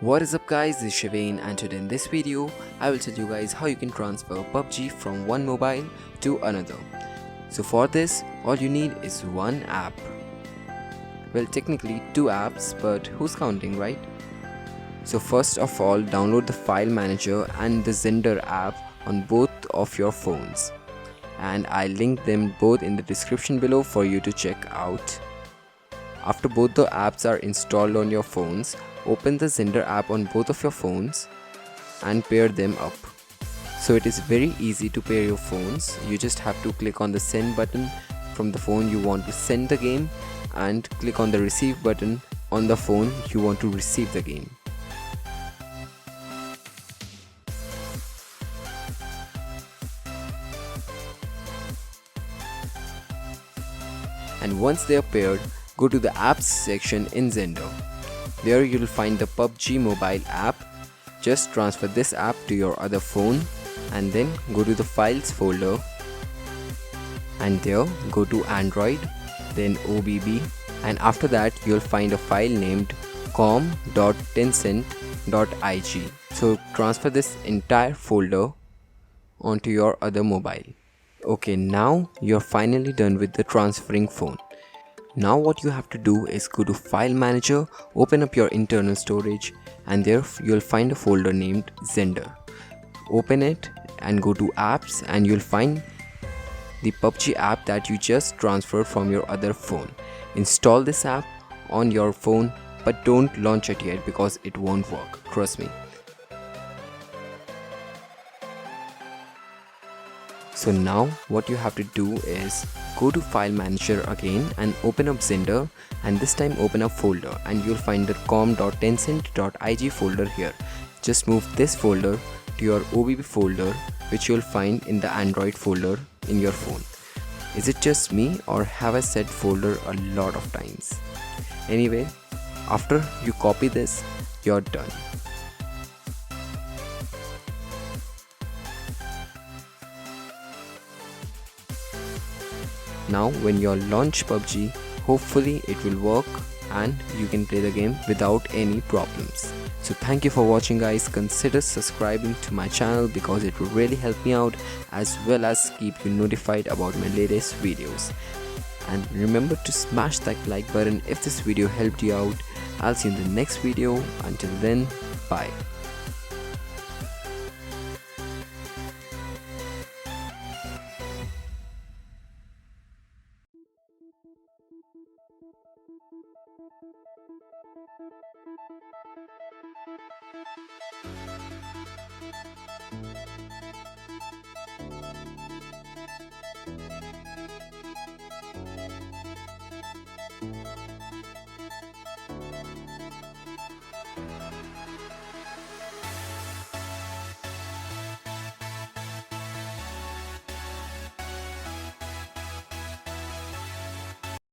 What is up guys, this is Shivane and today in this video I will tell you guys how you can transfer PUBG from one mobile to another. So for this all you need is one app. Well, technically two apps, but who's counting, right? So first of all, download the file manager and the Xender app on both of your phones, and I link them both in the description below for you to check out. After both the apps are installed on your phones, open the Xender app on both of your phones and pair them up. So it is very easy to pair your phones. You just have to click on the send button from the phone you want to send the game and click on the receive button on the phone you want to receive the game. And once they are paired, go to the apps section in Xender. There you will find the PUBG Mobile app. Just transfer this app to your other phone and then go to the files folder, and there go to Android, then OBB, and after that you'll find a file named com.tencent.ig. So transfer this entire folder onto your other mobile. Okay, now you're finally done with the transferring phone. Now what you have to do is go to File Manager, open up your internal storage, and there you'll find a folder named Xender. Open it and go to Apps, and you'll find the PUBG app that you just transferred from your other phone. Install this app on your phone, but don't launch it yet because it won't work, trust me. So now what you have to do is go to File Manager again and open up Xender, and this time open up folder, and you'll find the com.tencent.ig folder here. Just move this folder to your OBB folder, which you'll find in the Android folder in your phone. Is it just me, or have I said folder a lot of times? Anyway, after you copy this, you're done. Now when you launch PUBG, hopefully it will work and you can play the game without any problems. So thank you for watching guys. Consider subscribing to my channel because it will really help me out, as well as keep you notified about my latest videos. And remember to smash that like button if this video helped you out. I'll see you in the next video. Until then, bye.